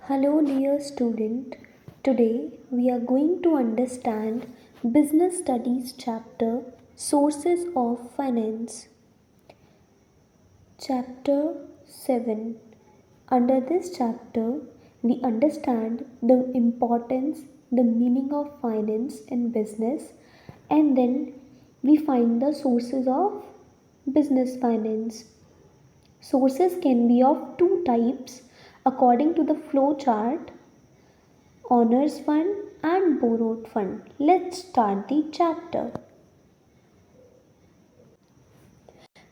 Hello, dear student. Today we are going to understand Business Studies chapter Sources of Finance. Chapter 7. Under this chapter, we understand the importance, the meaning of finance in business, and then we find the sources of business finance. Sources can be of two types according to the flow chart: honors fund and borrowed fund. Let's start the chapter.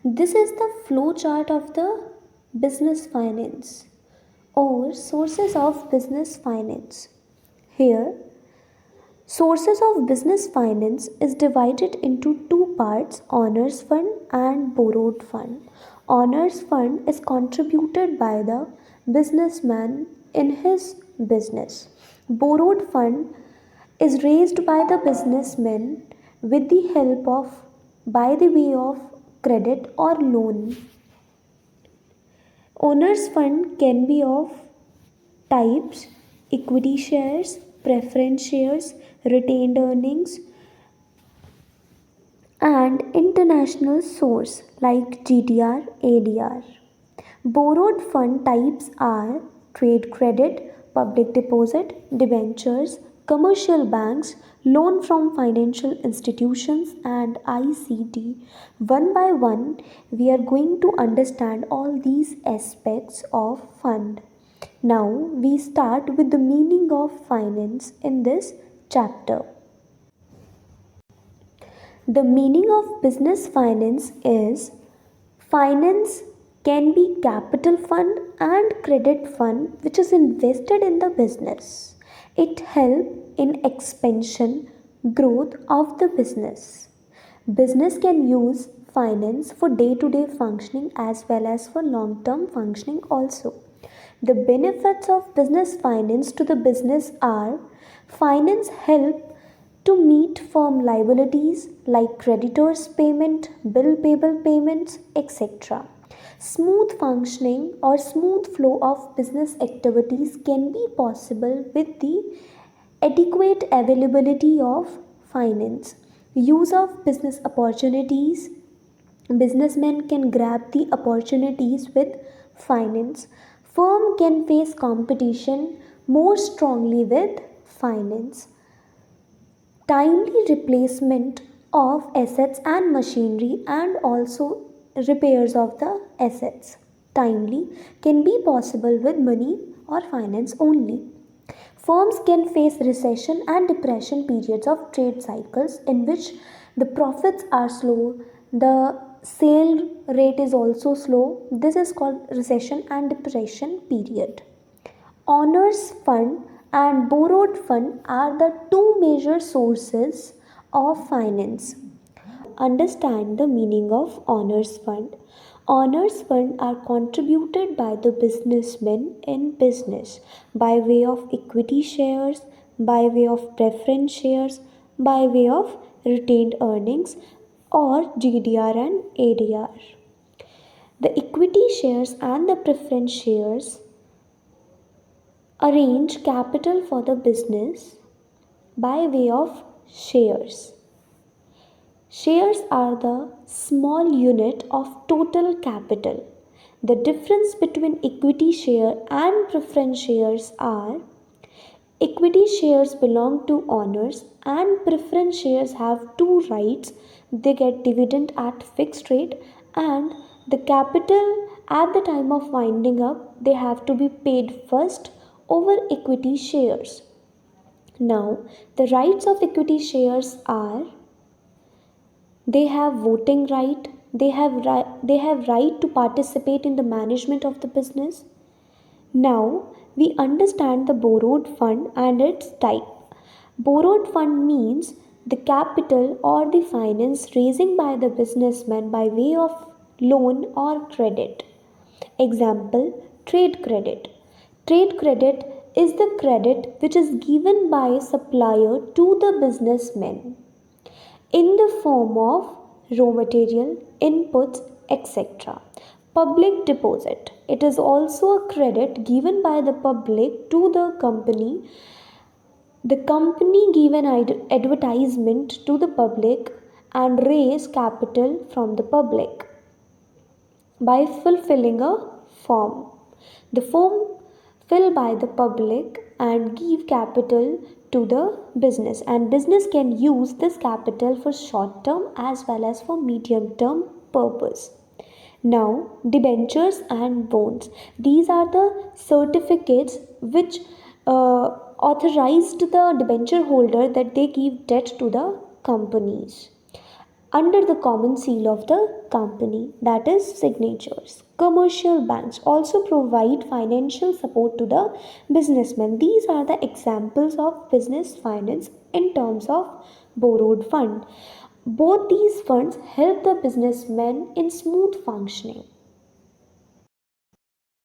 This is the flow chart of the business finance or sources of business finance. Here, sources of business finance is divided into two parts: honors fund and borrowed fund. Honors fund is contributed by the businessman in his business. Borrowed fund is raised by the businessman with the help of by the way of credit or loan. Owners fund can be of types: equity shares, preference shares, retained earnings, and international source like GDR, ADR. Borrowed fund types are trade credit, public deposit, debentures, commercial banks, loan from financial institutions, and ICT. One by one, we are going to understand all these aspects of fund. Now, we start with the meaning of finance in this chapter. The meaning of business finance is: finance can be capital fund and credit fund which is invested in the business. It helps in expansion, growth of the business. Business can use finance for day-to-day functioning as well as for long-term functioning also. The benefits of business finance to the business are: finance help to meet firm liabilities like creditors' payment, bill payable payments, etc. Smooth functioning or smooth flow of business activities can be possible with the adequate availability of finance. Use of business opportunities: businessmen can grab the opportunities with finance. Firm can face competition more strongly with finance. Timely replacement of assets and machinery and also repairs of the assets timely can be possible with money or finance only. Firms can face recession and depression periods of trade cycles in which the profits are slow, the sale rate is also slow. This is called recession and depression period. Honors fund and borrowed fund are the two major sources of finance. Understand the meaning of honors fund. Honors fund are contributed by the businessmen in business by way of equity shares, by way of preference shares, by way of retained earnings or GDR and ADR. The equity shares and the preference shares arrange capital for the business by way of shares. Shares are the small unit of total capital. The difference between equity share and preference shares are: equity shares belong to owners and preference shares have two rights. They get dividend at fixed rate and the capital at the time of winding up they have to be paid first over equity shares. Now, the rights of equity shares are: they have voting right, they have right to participate in the management of the business. Now, we understand the borrowed fund and its type. Borrowed fund means the capital or the finance raising by the businessman by way of loan or credit. Example: trade credit. Trade credit is the credit which is given by a supplier to the businessman in the form of raw material, inputs, etc. Public deposit. It is also a credit given by the public to the company. The company give an advertisement to the public and raise capital from the public by fulfilling a form. The form filled by the public and give capital to the business, and business can use this capital for short term as well as for medium term purpose. Now, debentures and bonds. These are the certificates which authorized the debenture holder that they give debt to the companies under the common seal of the company, that is signatures. Commercial banks also provide financial support to the businessmen. These are the examples of business finance in terms of borrowed fund. Both these funds help the businessmen in smooth functioning.